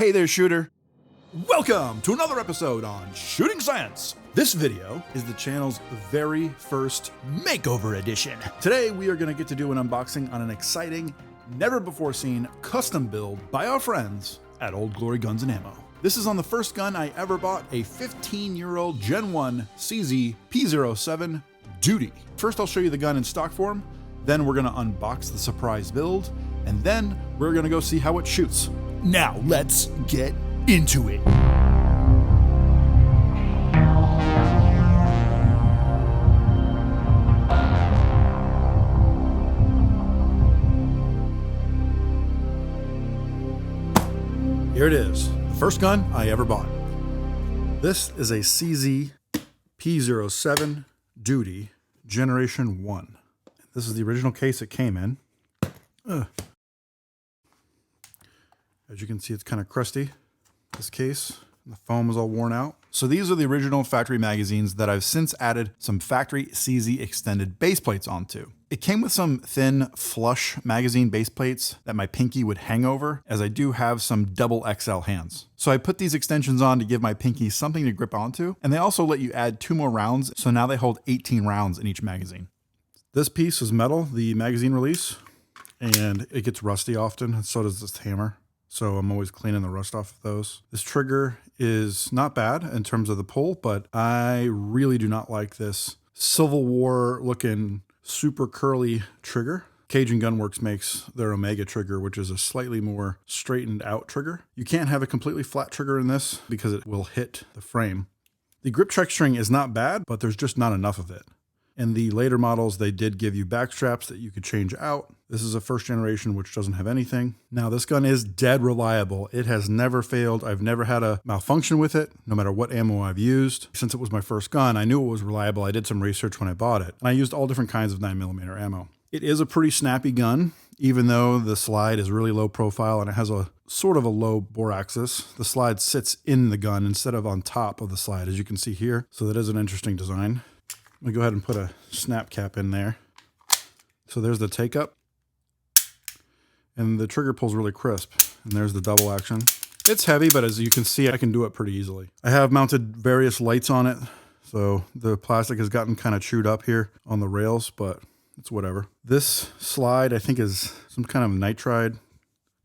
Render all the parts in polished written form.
Hey there, shooter. Welcome to another episode on Shooting Science. This video is the channel's very first makeover edition. Today, we are going to get to do an unboxing on an exciting, never-before-seen custom build by our friends at Old Glory Guns and Ammo. This is on the first gun I ever bought, a 15-year-old Gen 1 CZ P07 Duty. First, I'll show you the gun in stock form, then we're going to unbox the surprise build, and then we're going to go see how it shoots. Now, let's get into it. Here it is, the first gun I ever bought. This is a CZ P07 Duty Generation 1. This is the original case it came in. As you can see, it's kind of crusty, this case. The foam is all worn out. So these are the original factory magazines that I've since added some factory CZ extended base plates onto. It came with some thin flush magazine base plates that my pinky would hang over, as I do have some double XL hands. So I put these extensions on to give my pinky something to grip onto, and they also let you add 2 more rounds, so now they hold 18 rounds in each magazine. This piece is metal, the magazine release, and it gets rusty often, and so does this hammer. So I'm always cleaning the rust off of those. This trigger is not bad in terms of the pull, but I really do not like this Civil War looking super curly trigger. Cajun Gunworks makes their Omega trigger, which is a slightly more straightened out trigger. You can't have a completely flat trigger in this because it will hit the frame. The grip texturing is not bad, but there's just not enough of it. In the later models, they did give you back straps that you could change out. This is a first generation, which doesn't have anything. Now, this gun is dead reliable. It has never failed. I've never had a malfunction with it, no matter what ammo I've used. Since it was my first gun, I knew it was reliable. I did some research when I bought it, and I used all different kinds of 9mm ammo. It is a pretty snappy gun, even though the slide is really low profile and it has a sort of a low bore axis. The slide sits in the gun instead of on top of the slide, as you can see here. So that is an interesting design. I'm gonna go ahead and put a snap cap in there. So there's the take up. And the trigger pulls really crisp. And there's the double action. It's heavy, but as you can see, I can do it pretty easily. I have mounted various lights on it. So the plastic has gotten kind of chewed up here on the rails, but it's whatever. This slide, I think, is some kind of nitride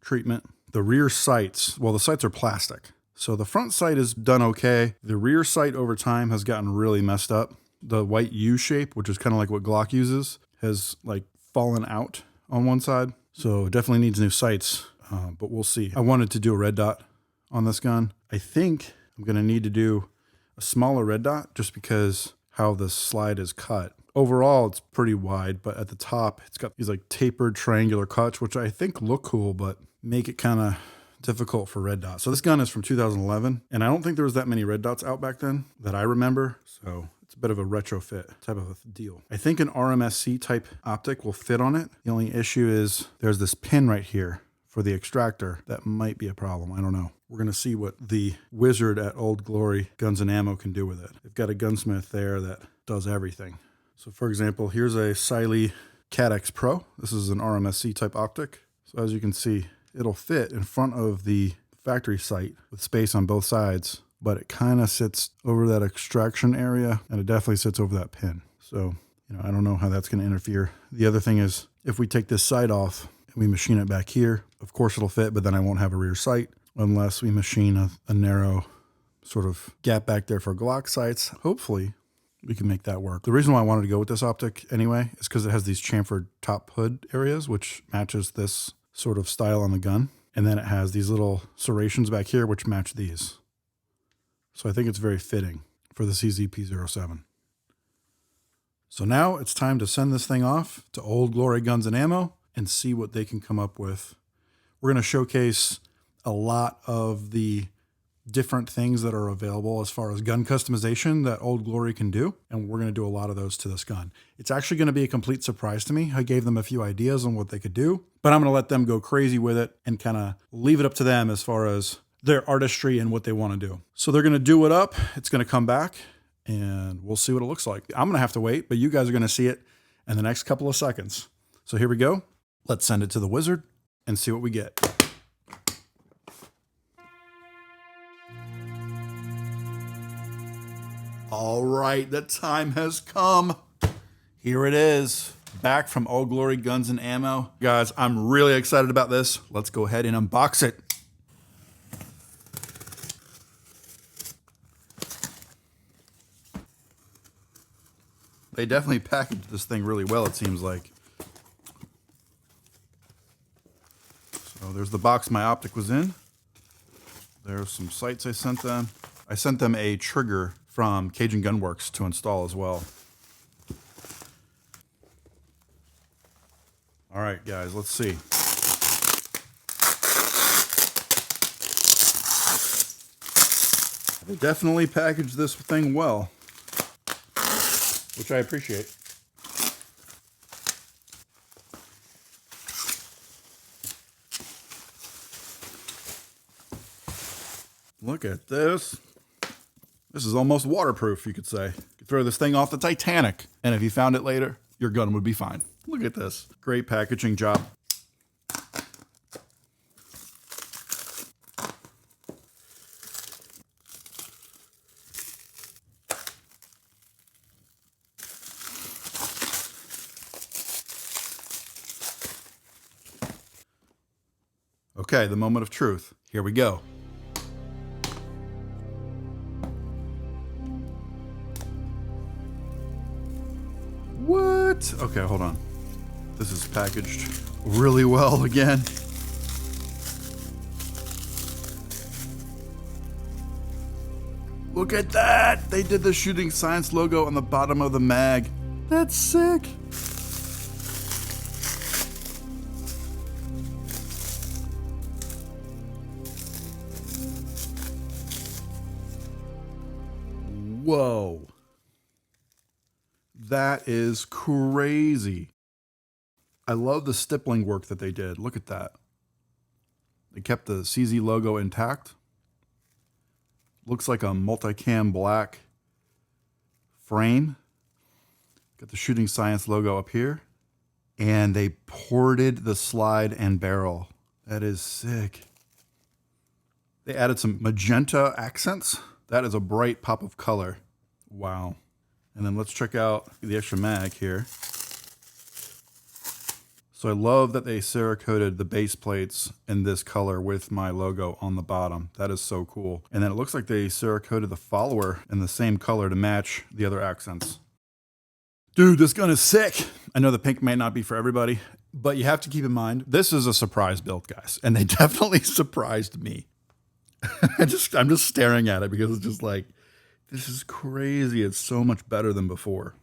treatment. The rear sights, well, the sights are plastic. So the front sight is done okay. The rear sight over time has gotten really messed up. The white U shape, which is kind of like what Glock uses, has like fallen out on one side. So it definitely needs new sights, but we'll see. I wanted to do a red dot on this gun. I think I'm going to need to do a smaller red dot just because how the slide is cut. Overall, it's pretty wide, but at the top, it's got these like tapered triangular cuts, which I think look cool, but make it kind of difficult for red dots. So this gun is from 2011, and I don't think there was that many red dots out back then that I remember. So it's a bit of a retrofit type of a deal. I think an RMSC type optic will fit on it. The only issue is there's this pin right here for the extractor that might be a problem. I don't know. We're going to see what the wizard at Old Glory Guns and Ammo can do with it. They've got a gunsmith there that does everything. So for example, here's a Siley CADX Pro. This is an RMSC type optic. So as you can see, it'll fit in front of the factory sight with space on both sides, but it kind of sits over that extraction area, and it definitely sits over that pin. So, I don't know how that's going to interfere. The other thing is, if we take this sight off and we machine it back here, of course it'll fit, but then I won't have a rear sight unless we machine a narrow sort of gap back there for Glock sights. Hopefully we can make that work. The reason why I wanted to go with this optic anyway is because it has these chamfered top hood areas, which matches this sort of style on the gun. And then it has these little serrations back here, which match these. So I think it's very fitting for the CZ P07. So now it's time to send this thing off to Old Glory Guns and Ammo and see what they can come up with. We're going to showcase a lot of the different things that are available as far as gun customization that Old Glory can do. And we're going to do a lot of those to this gun. It's actually going to be a complete surprise to me. I gave them a few ideas on what they could do, but I'm going to let them go crazy with it and kind of leave it up to them as far as their artistry and what they want to do. So they're going to do it up. It's going to come back and we'll see what it looks like. I'm going to have to wait, but you guys are going to see it in the next couple of seconds. So here we go. Let's send it to the wizard and see what we get. All right, the time has come. Here it is. Back from Old Glory Guns and Ammo. Guys, I'm really excited about this. Let's go ahead and unbox it. They definitely packaged this thing really well, it seems like. So there's the box my optic was in. There's some sights I sent them. I sent them a trigger from Cajun Gunworks to install as well. All right, guys, let's see. They definitely packaged this thing well, which I appreciate. Look at this. This is almost waterproof, you could say. You could throw this thing off the Titanic, and if you found it later, your gun would be fine. Look at this. Great packaging job. Okay, the moment of truth. Here we go. What? Okay, hold on. This is packaged really well again. Look at that! They did the Shooting Science logo on the bottom of the mag. That's sick! Whoa. That is crazy. I love the stippling work that they did. Look at that. They kept the CZ logo intact. Looks like a multicam black frame. Got the Shooting Science logo up here. And they ported the slide and barrel. That is sick. They added some magenta accents. That is a bright pop of color. Wow. And then let's check out the extra mag here. So I love that they Cerakoted the base plates in this color with my logo on the bottom. That is so cool. And then it looks like they Cerakoted the follower in the same color to match the other accents. Dude, this gun is sick. I know the pink may not be for everybody, but you have to keep in mind, this is a surprise build, guys. And they definitely surprised me. I'm just staring at it because it's just like, this is crazy. It's so much better than before.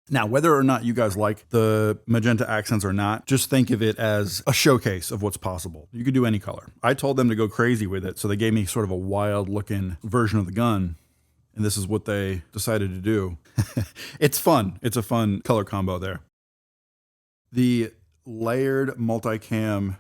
Now, whether or not you guys like the magenta accents or not, just think of it as a showcase of what's possible. You could do any color. I told them to go crazy with it, so they gave me sort of a wild looking version of the gun, and this is what they decided to do. It's fun. It's a fun color combo there. The layered multicam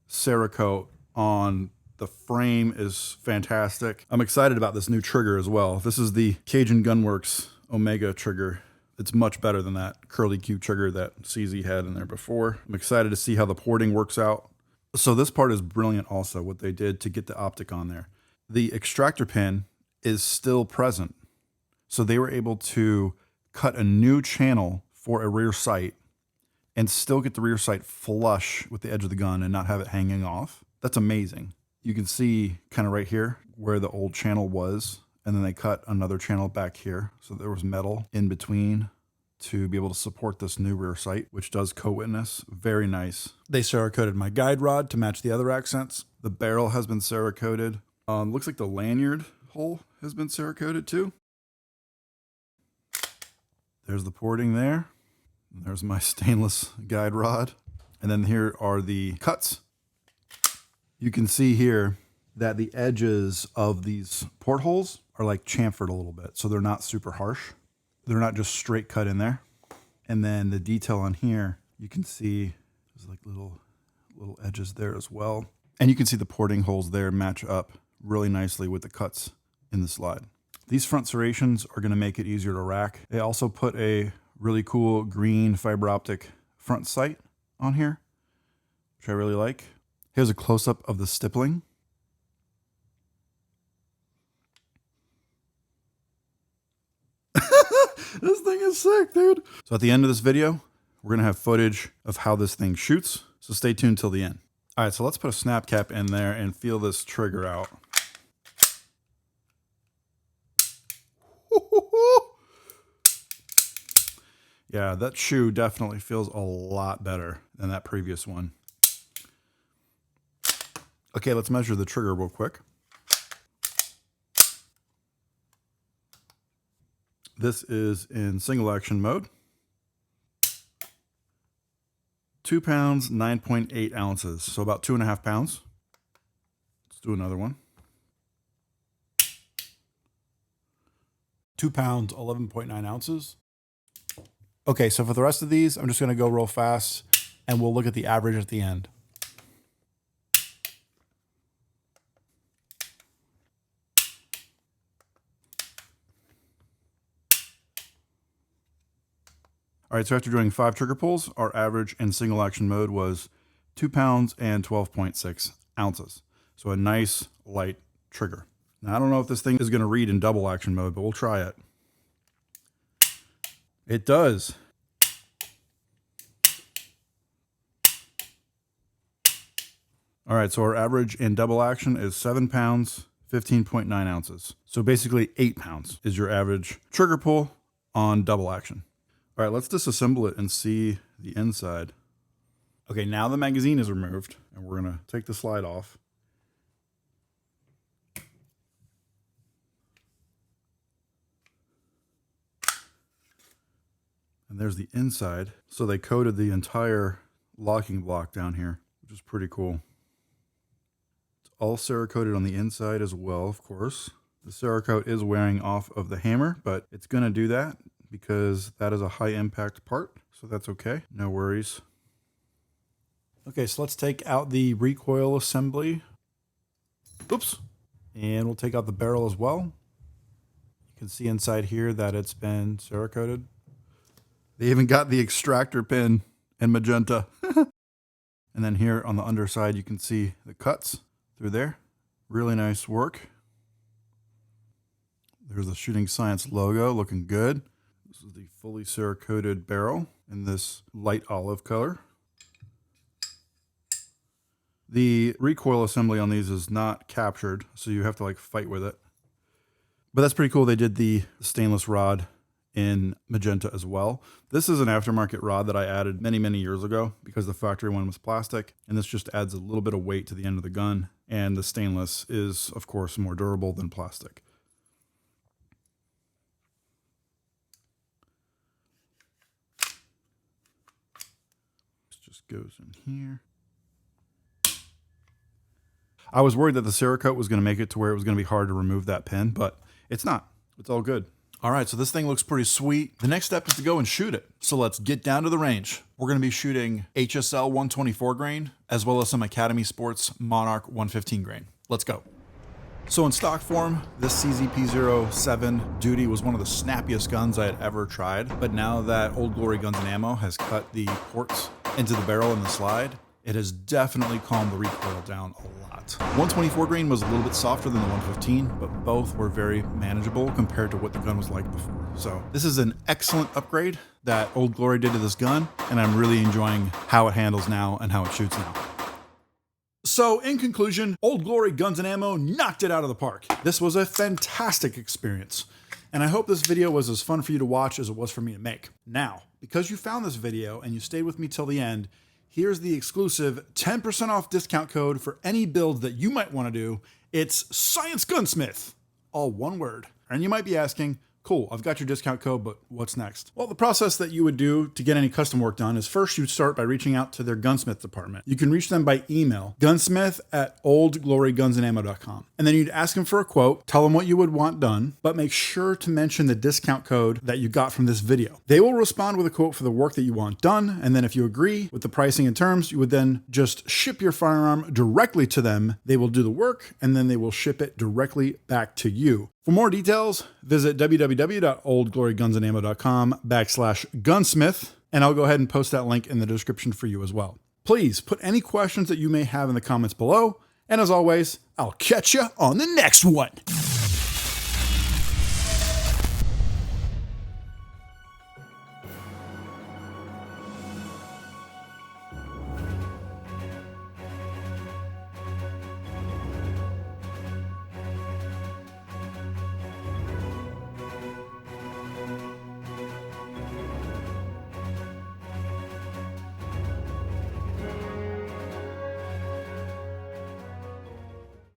Cerakote on the frame is fantastic. I'm excited about this new trigger as well. This is the Cajun Gunworks Omega trigger. It's much better than that curly Q trigger that CZ had in there before. I'm excited to see how the porting works out. So this part is brilliant also, what they did to get the optic on there. The extractor pin is still present. So they were able to cut a new channel for a rear sight and still get the rear sight flush with the edge of the gun and not have it hanging off. That's amazing. You can see kind of right here where the old channel was, and then they cut another channel back here. So there was metal in between to be able to support this new rear sight, which does co-witness. Very nice. They Cerakoted my guide rod to match the other accents. The barrel has been Cerakoted. Looks like the lanyard hole has been Cerakoted too. There's the porting there. There's my stainless guide rod. And then here are the cuts. You can see here that the edges of these portholes are like chamfered a little bit, so they're not super harsh. They're not just straight cut in there. And then the detail on here, you can see there's like little edges there as well. And you can see the porting holes there match up really nicely with the cuts in the slide. These front serrations are going to make it easier to rack. They also put a really cool green fiber optic front sight on here, which I really like. Here's a close-up of the stippling. This thing is sick, dude. So at the end of this video, we're going to have footage of how this thing shoots. So stay tuned till the end. All right, so let's put a snap cap in there and feel this trigger out. Yeah, that shoe definitely feels a lot better than that previous one. Okay, let's measure the trigger real quick. This is in single action mode. 2 pounds, 9.8 ounces. So about 2.5 pounds. Let's do another one. 2 pounds, 11.9 ounces. Okay, so for the rest of these, I'm just going to go real fast and we'll look at the average at the end. All right, so after doing 5 trigger pulls, our average in single action mode was 2 pounds and 12.6 ounces. So a nice light trigger. Now, I don't know if this thing is going to read in double action mode, but we'll try it. It does. All right, so our average in double action is 7 pounds, 15.9 ounces. So basically 8 pounds is your average trigger pull on double action. All right, let's disassemble it and see the inside. Okay, now the magazine is removed and we're gonna take the slide off. And there's the inside. So they coated the entire locking block down here, which is pretty cool. It's all Cerakoted on the inside as well, of course. The Cerakote is wearing off of the hammer, but it's gonna do that because that is a high impact part, so that's okay, no worries. Okay, so let's take out the recoil assembly. Oops. And we'll take out the barrel as well. You can see inside here that it's been Cerakoted. They even got the extractor pin in magenta. And then here on the underside, you can see the cuts through there. Really nice work. There's the Shooting Science logo, looking good. This is the fully Cerakoted barrel in this light olive color. The recoil assembly on these is not captured, so you have to like fight with it. But that's pretty cool. They did the stainless rod in magenta as well. This is an aftermarket rod that I added many, many years ago because the factory one was plastic, and this just adds a little bit of weight to the end of the gun. And the stainless is, of course, more durable than plastic. Goes in here. I was worried that the Cerakote was going to make it to where it was going to be hard to remove that pin, but it's not. It's all good. All right, so this thing looks pretty sweet. The next step is to go and shoot it. So let's get down to the range. We're going to be shooting HSL 124 grain, as well as some Academy Sports Monarch 115 grain. Let's go. So in stock form, this CZ P07 Duty was one of the snappiest guns I had ever tried. But now that Old Glory Guns and Ammo has cut the ports into the barrel and the slide, it has definitely calmed the recoil down a lot. 124 grain was a little bit softer than the 115, but both were very manageable compared to what the gun was like before. So this is an excellent upgrade that Old Glory did to this gun, and I'm really enjoying how it handles now and how it shoots now. So in conclusion, Old Glory Guns and Ammo knocked it out of the park. This was a fantastic experience, and I hope this video was as fun for you to watch as it was for me to make. Now, because you found this video and you stayed with me till the end, here's the exclusive 10% off discount code for any build that you might want to do. It's Science Gunsmith, all one word. And you might be asking, cool, I've got your discount code, but what's next? Well, the process that you would do to get any custom work done is first you'd start by reaching out to their gunsmith department. You can reach them by email, gunsmith@oldglorygunsandammo.com. And then you'd ask them for a quote, tell them what you would want done, but make sure to mention the discount code that you got from this video. They will respond with a quote for the work that you want done. And then if you agree with the pricing and terms, you would then just ship your firearm directly to them. They will do the work and then they will ship it directly back to you. For more details, visit www.oldglorygunsandammo.com/gunsmith, and I'll go ahead and post that link in the description for you as well. Please put any questions that you may have in the comments below, and as always, I'll catch you on the next one.